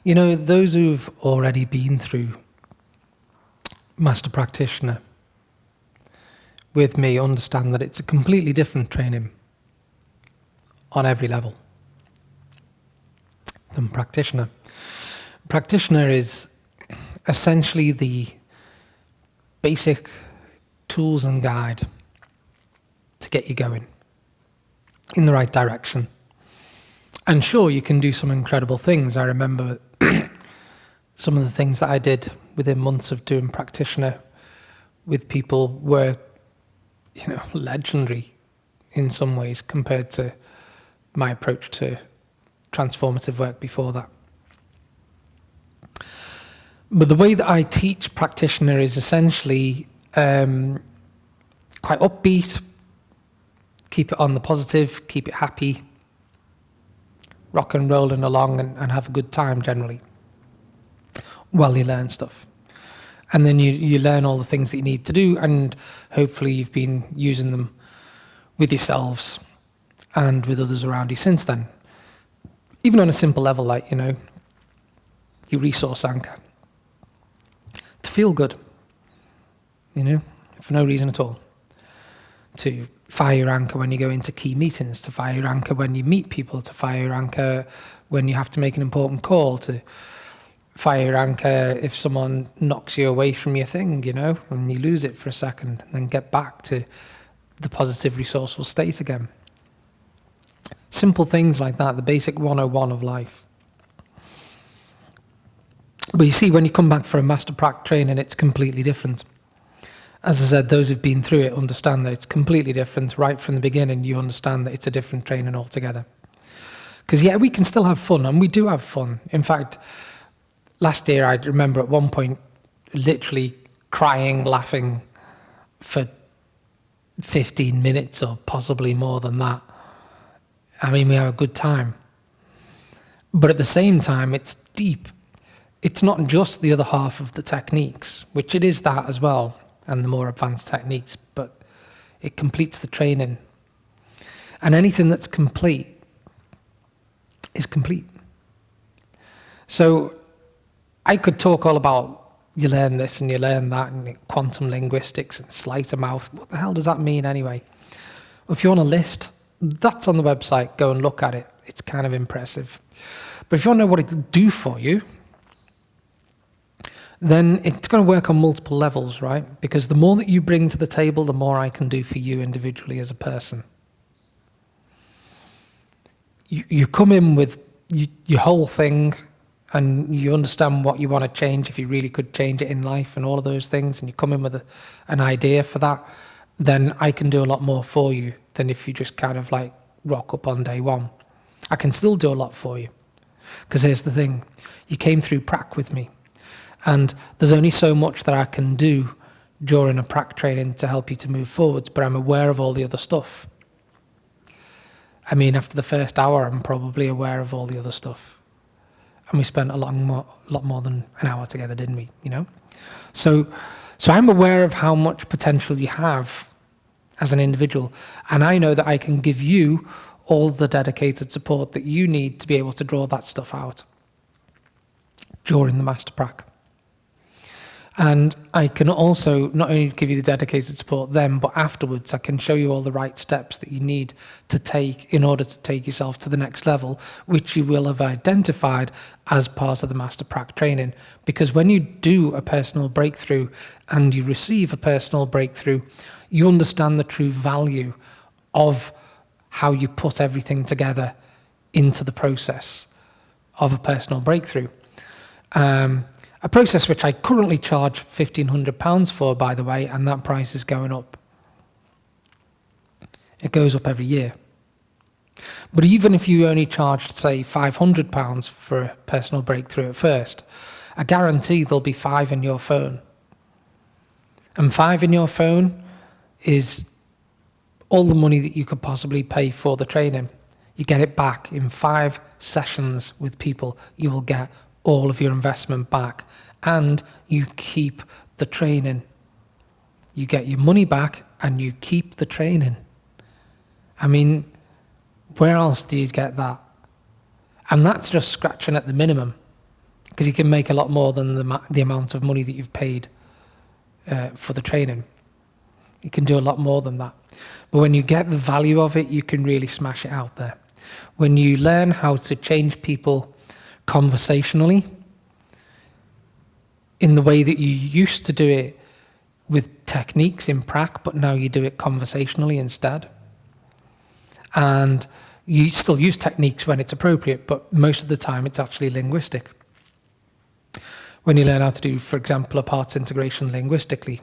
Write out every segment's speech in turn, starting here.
You know, those who've already been through Master Practitioner with me understand that it's a completely different training on every level than Practitioner. Practitioner is essentially the basic tools and guide to get you going in the right direction. And sure, you can do some incredible things. I remember some of the things that I did within months of doing Practitioner with people were, legendary in some ways compared to my approach to transformative work before that. But the way that I teach Practitioner is essentially quite upbeat, keep it on the positive, keep it happy, rock and rolling along and have a good time generally while you learn stuff. And then you learn all the things that you need to do, and hopefully you've been using them with yourselves and with others around you since then. Even on a simple level like, your resource anchor. To feel good, for no reason at all. To fire your anchor when you go into key meetings, to fire your anchor when you meet people, to fire your anchor when you have to make an important call, to fire your anchor if someone knocks you away from your thing, and you lose it for a second, and then get back to the positive, resourceful state again. Simple things like that, the basic 101 of life. But you see, when you come back for a Master Prac training, it's completely different. As I said, those who've been through it understand that it's completely different. Right from the beginning, you understand that it's a different training altogether. Because, we can still have fun, and we do have fun. In fact, last year, I remember at one point literally crying, laughing for 15 minutes or possibly more than that. I mean, we have a good time. But at the same time, it's deep. It's not just the other half of the techniques, which it is that as well, and the more advanced techniques, but it completes the training. And anything that's complete is complete. So I could talk all about you learn this and you learn that and quantum linguistics and sleight of mouth. What the hell does that mean anyway? Well, if you want a list, that's on the website. Go and look at it. It's kind of impressive. But if you want to know what it'll do for you, then it's going to work on multiple levels, right? Because the more that you bring to the table, the more I can do for you individually as a person. You come in with your whole thing, and you understand what you want to change, if you really could change it in life and all of those things, and you come in with an idea for that, then I can do a lot more for you than if you just kind of like rock up on day one. I can still do a lot for you. Because here's the thing, you came through prac with me. And there's only so much that I can do during a prac training to help you to move forwards, but I'm aware of all the other stuff. I mean, after the first hour, I'm probably aware of all the other stuff. And we spent a lot more than an hour together, didn't we? So I'm aware of how much potential you have as an individual. And I know that I can give you all the dedicated support that you need to be able to draw that stuff out during the Master Prac. And I can also not only give you the dedicated support then, but afterwards I can show you all the right steps that you need to take in order to take yourself to the next level, which you will have identified as part of the Master Prac training. Because when you do a personal breakthrough and you receive a personal breakthrough, you understand the true value of how you put everything together into the process of a personal breakthrough. A process which I currently charge £1,500 for, by the way, and that price is going up. It goes up every year. But even if you only charged, say, £500 for a personal breakthrough at first, I guarantee there'll be 5 in your phone. And 5 in your phone is all the money that you could possibly pay for the training. You get it back in 5 sessions with people. You will get all of your investment back, and you keep the training. You get your money back and you keep the training. I mean, where else do you get that? And that's just scratching at the minimum. because you can make a lot more than the amount of money that you've paid for the training. You can do a lot more than that. But when you get the value of it, you can really smash it out there. When you learn how to change people conversationally in the way that you used to do it with techniques in prac, but now you do it conversationally instead. And you still use techniques when it's appropriate, but most of the time it's actually linguistic. When you learn how to do, for example, a parts integration linguistically,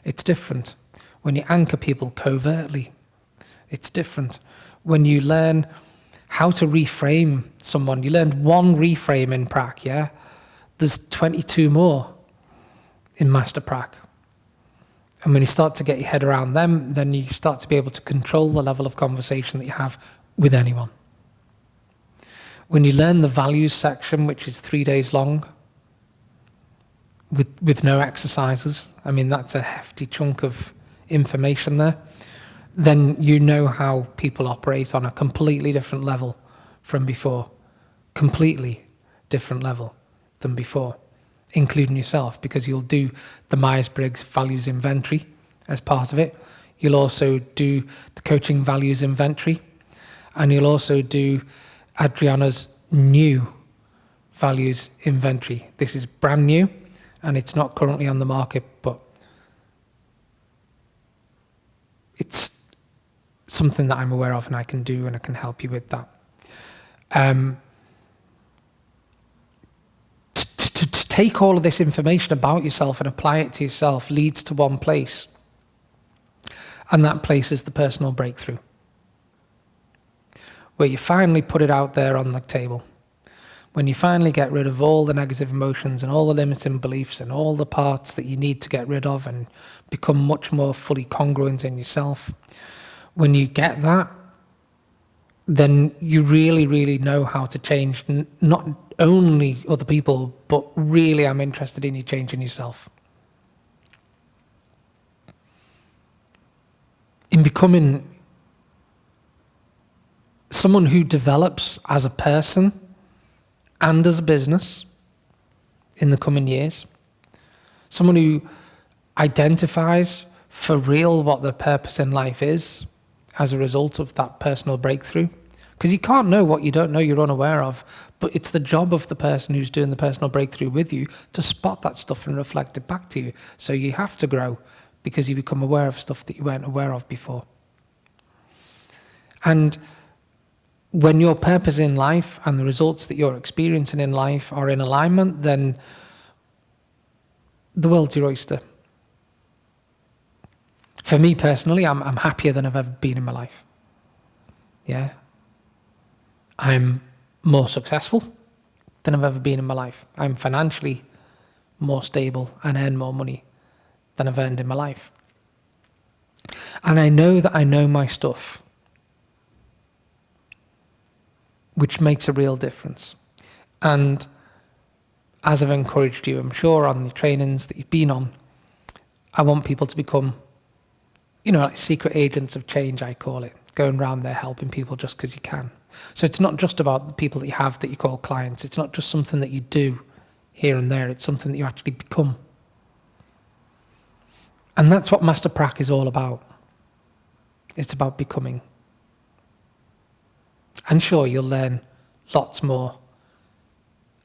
it's different. When you anchor people covertly, it's different. When you learn how to reframe someone, you learned one reframe in prac, yeah? There's 22 more in master prac. And when you start to get your head around them, then you start to be able to control the level of conversation that you have with anyone. When you learn the values section, which is 3 days long, with no exercises, I mean, that's a hefty chunk of information there, then you know how people operate on a completely different level from before. Completely different level than before, including yourself, because you'll do the Myers-Briggs values inventory as part of it. You'll also do the coaching values inventory, and you'll also do Adriana's new values inventory. This is brand new, and it's not currently on the market, but it's something that I'm aware of and I can do, and I can help you with that. To take all of this information about yourself and apply it to yourself leads to one place, and that place is the personal breakthrough, where you finally put it out there on the table. When you finally get rid of all the negative emotions and all the limiting beliefs and all the parts that you need to get rid of and become much more fully congruent in yourself, when you get that, then you really, really know how to change not only other people, but really I'm interested in you changing yourself. In becoming someone who develops as a person and as a business in the coming years. Someone who identifies for real what their purpose in life is as a result of that personal breakthrough. Because you can't know what you don't know, you're unaware of, but it's the job of the person who's doing the personal breakthrough with you to spot that stuff and reflect it back to you. So you have to grow because you become aware of stuff that you weren't aware of before. And when your purpose in life and the results that you're experiencing in life are in alignment, then the world's your oyster. For me personally, I'm happier than I've ever been in my life. Yeah. I'm more successful than I've ever been in my life. I'm financially more stable and earn more money than I've earned in my life. And I know that I know my stuff, which makes a real difference. And as I've encouraged you, I'm sure, on the trainings that you've been on, I want people to become, like secret agents of change, I call it, going around there helping people just because you can. So it's not just about the people that you have that you call clients. It's not just something that you do here and there. It's something that you actually become. And that's what Master Prac is all about. It's about becoming. And sure, you'll learn lots more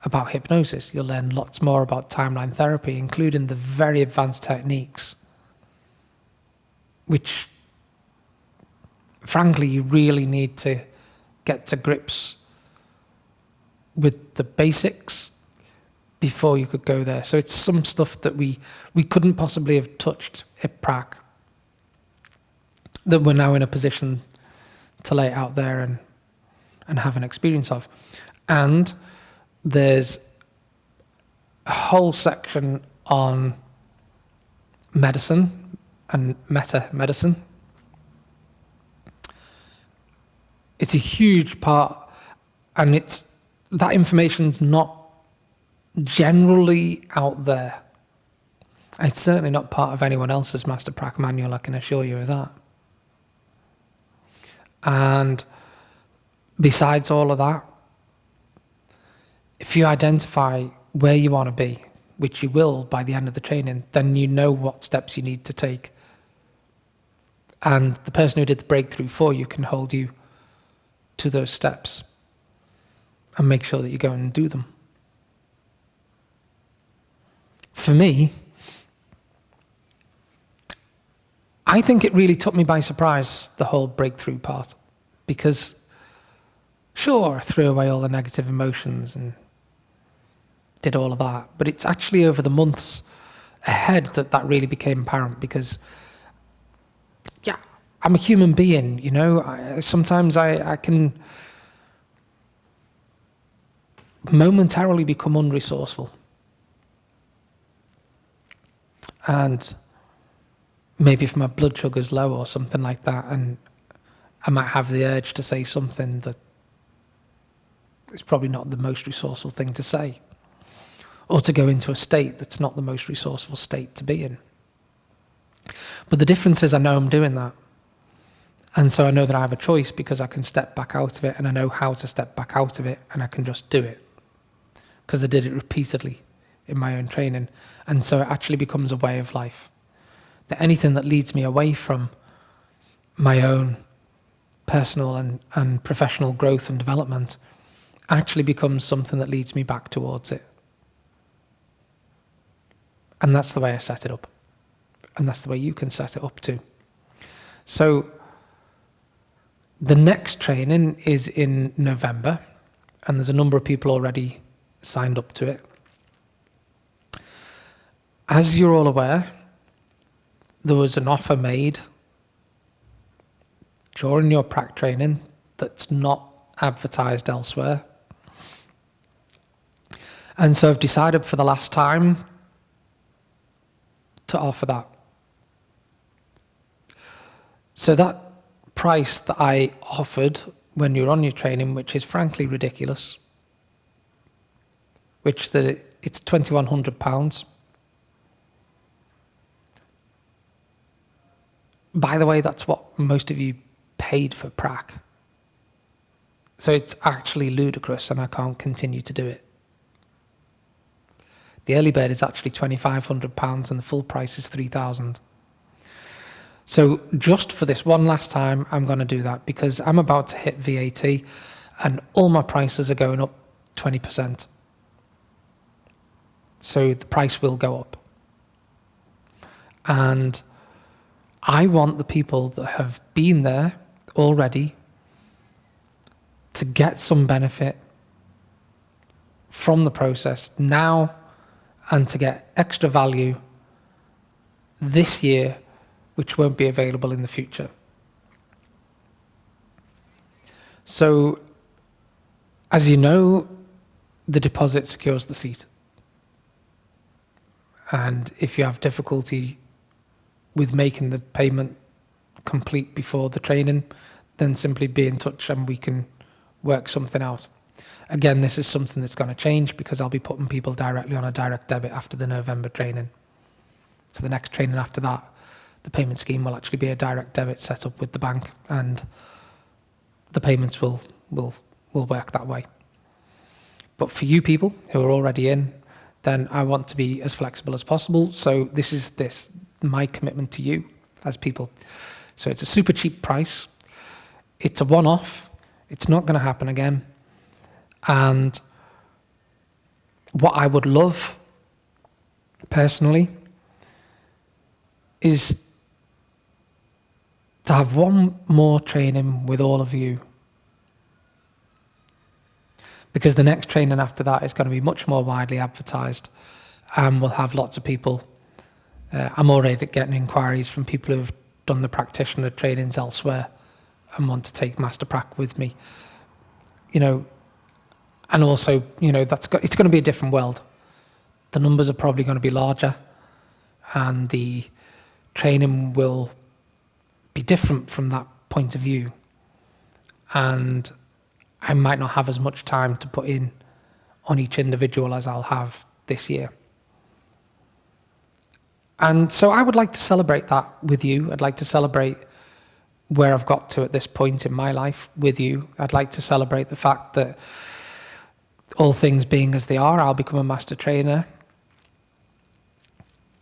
about hypnosis. You'll learn lots more about timeline therapy, including the very advanced techniques, which, frankly, you really need to get to grips with the basics before you could go there. So it's some stuff that we couldn't possibly have touched at Prac that we're now in a position to lay it out there and have an experience of. And there's a whole section on medicine and meta-medicine. It's a huge part, and that information's not generally out there. It's certainly not part of anyone else's Master Prac manual, I can assure you of that. And besides all of that, if you identify where you want to be, which you will by the end of the training, then you know what steps you need to take. And the person who did the breakthrough for you can hold you to those steps and make sure that you go and do them. For me, I think it really took me by surprise, the whole breakthrough part, because sure, I threw away all the negative emotions and did all of that, but it's actually over the months ahead that really became apparent, because yeah, I'm a human being, you know. Sometimes I can momentarily become unresourceful. And maybe if my blood sugar's low or something like that, and I might have the urge to say something that is probably not the most resourceful thing to say, or to go into a state that's not the most resourceful state to be in. But the difference is I know I'm doing that. And so I know that I have a choice, because I can step back out of it, and I know how to step back out of it, and I can just do it. Because I did it repeatedly in my own training. And so it actually becomes a way of life. That anything that leads me away from my own personal and professional growth and development actually becomes something that leads me back towards it. And that's the way I set it up. And that's the way you can set it up too. So the next training is in November, and there's a number of people already signed up to it. As you're all aware, there was an offer made during your prac training that's not advertised elsewhere. And so I've decided for the last time to offer that. So that price that I offered when you're on your training, which is frankly ridiculous, which it's £2,100. By the way, that's what most of you paid for prac. So it's actually ludicrous, and I can't continue to do it. The early bird is actually £2,500, and the full price is £3,000. So just for this one last time, I'm going to do that, because I'm about to hit VAT, and all my prices are going up 20%. So the price will go up. And I want the people that have been there already to get some benefit from the process now, and to get extra value this year, which won't be available in the future. So, as you know, the deposit secures the seat. And if you have difficulty with making the payment complete before the training, then simply be in touch and we can work something out. Again, this is something that's going to change, because I'll be putting people directly on a direct debit after the November training. So the next training after that, the payment scheme will actually be a direct debit set up with the bank, and the payments will work that way. But for you people who are already in, then I want to be as flexible as possible. So this is my commitment to you as people. So it's a super cheap price. It's a one-off. It's not going to happen again. And what I would love personally is to have one more training with all of you, because the next training after that is going to be much more widely advertised, and we'll have lots of people. I'm already getting inquiries from people who've done the practitioner trainings elsewhere and want to take Master Prac with me. You know, and also, you know, it's going to be a different world. The numbers are probably going to be larger, and the training will be different from that point of view. And I might not have as much time to put in on each individual as I'll have this year. And so I would like to celebrate that with you. I'd like to celebrate where I've got to at this point in my life with you. I'd like to celebrate the fact that all things being as they are, I'll become a master trainer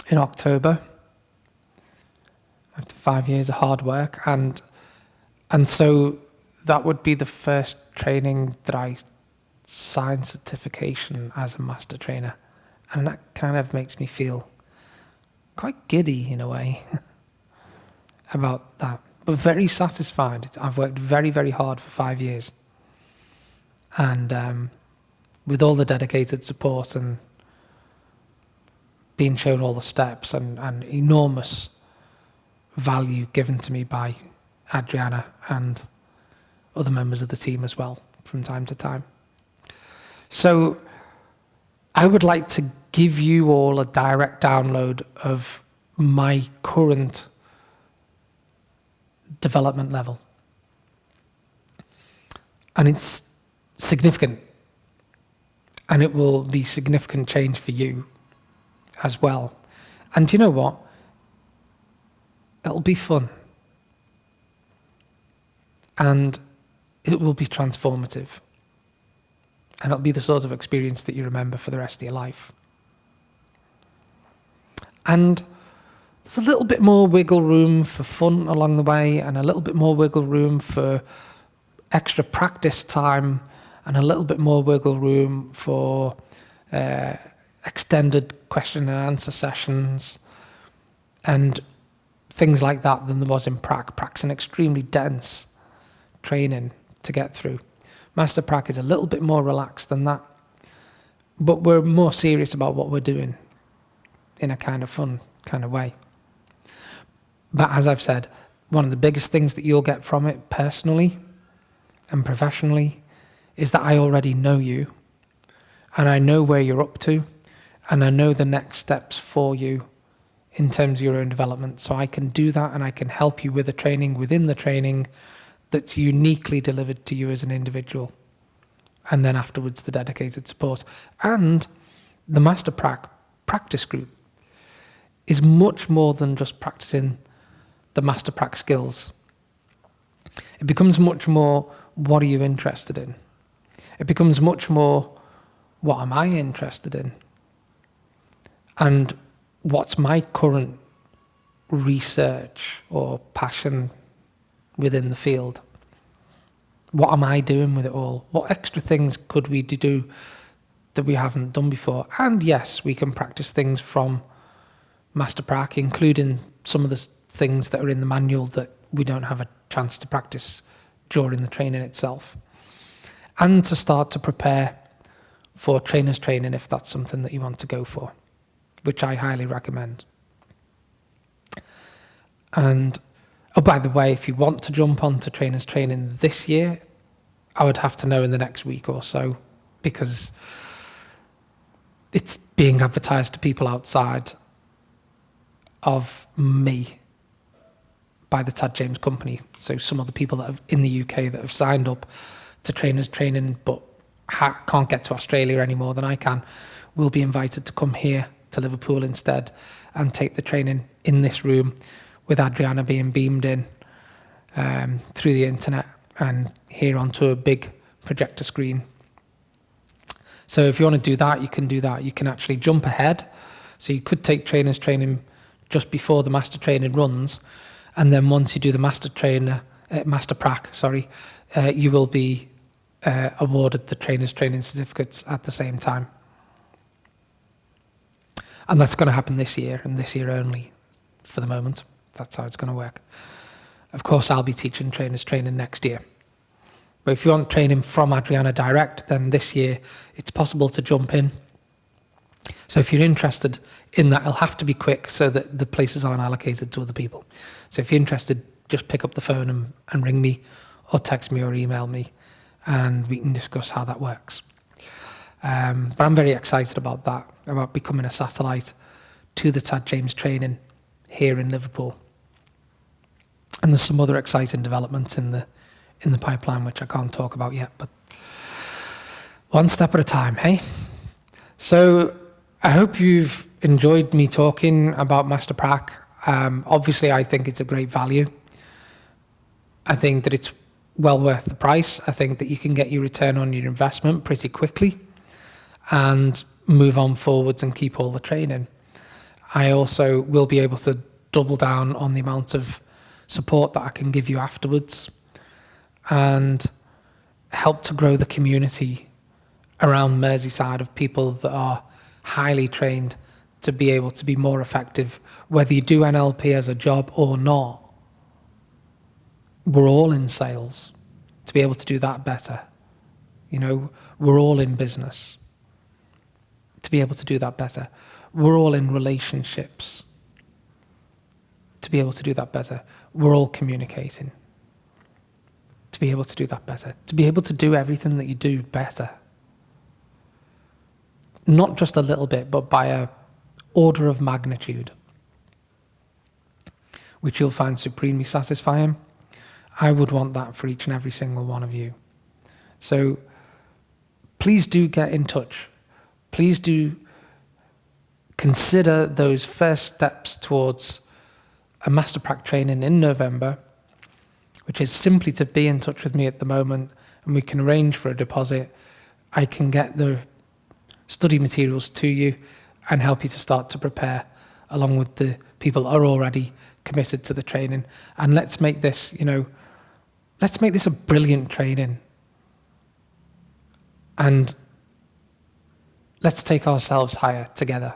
in October after 5 years of hard work, and so that would be the first training that I sign certification as a master trainer, and that kind of makes me feel quite giddy in a way about that, but very satisfied. I've worked very, very hard for 5 years, and with all the dedicated support and being shown all the steps and enormous value given to me by Adriana and other members of the team as well from time to time. So I would like to give you all a direct download of my current development level. And it's significant. And it will be significant change for you as well. And you know what? It'll be fun. And it will be transformative. And it'll be the sort of experience that you remember for the rest of your life. And there's a little bit more wiggle room for fun along the way, and a little bit more wiggle room for extra practice time, and a little bit more wiggle room for extended question and answer sessions and things like that than there was in Prac. Prac's an extremely dense training to get through. Master Prac is a little bit more relaxed than that, but we're more serious about what we're doing in a kind of fun kind of way. But as I've said, one of the biggest things that you'll get from it personally and professionally is that I already know you, and I know where you're up to, and I know the next steps for you in terms of your own development. So I can do that, and I can help you with a training within the training that's uniquely delivered to you as an individual. And then afterwards, the dedicated support. And the Master Prac practice group is much more than just practicing the Master Prac skills. It becomes much more, what are you interested in? It becomes much more, what am I interested in? And what's my current research or passion within the field? What am I doing with it all? What extra things could we do that we haven't done before? And yes, we can practice things from Master Prac, including some of the things that are in the manual that we don't have a chance to practice during the training itself. And to start to prepare for trainer's training if that's something that you want to go for, which I highly recommend. And oh, by the way, if you want to jump onto trainer's training this year, I would have to know in the next week or so, because it's being advertised to people outside of me by the Tad James Company. So some of the people that have in the UK that have signed up to trainer's training but can't get to Australia any more than I can will be invited to come here to Liverpool instead and take the training in this room, with Adriana being beamed in through the internet and here onto a big projector screen. So if you want to do that, you can do that. You can actually jump ahead. So you could take trainer's training just before the master training runs, and then once you do the master prac, you will be awarded the trainer's training certificates at the same time. And that's going to happen this year, and this year only for the moment. That's how it's going to work. Of course, I'll be teaching trainer's training next year. But if you want training from Adriana direct, then this year it's possible to jump in. So if you're interested in that, it'll have to be quick so that the places aren't allocated to other people. So if you're interested, just pick up the phone and ring me, or text me or email me, and we can discuss how that works. But I'm very excited about that, about becoming a satellite to the Tad James training here in Liverpool. And there's some other exciting developments in the pipeline which I can't talk about yet, but one step at a time, hey? So I hope you've enjoyed me talking about Master Prac. Obviously, I think it's a great value. I think that it's well worth the price. I think that you can get your return on your investment pretty quickly. and move on forwards and keep all the training. I also will be able to double down on the amount of support that I can give you afterwards and help to grow the community around Merseyside of people that are highly trained to be able to be more effective, whether you do NLP as a job or not. We're all in sales to be able to do that better. You know, we're all in business to be able to do that better. We're all in relationships to be able to do that better. We're all communicating to be able to do that better, to be able to do everything that you do better. Not just a little bit, but by a order of magnitude, which you'll find supremely satisfying. I would want that for each and every single one of you. So please do get in touch. Please do consider those first steps towards a Master Prac training in November, which is simply to be in touch with me at the moment, and we can arrange for a deposit. I can get the study materials to you and help you to start to prepare along with the people that are already committed to the training. And let's make this, let's make this a brilliant training. And let's take ourselves higher together.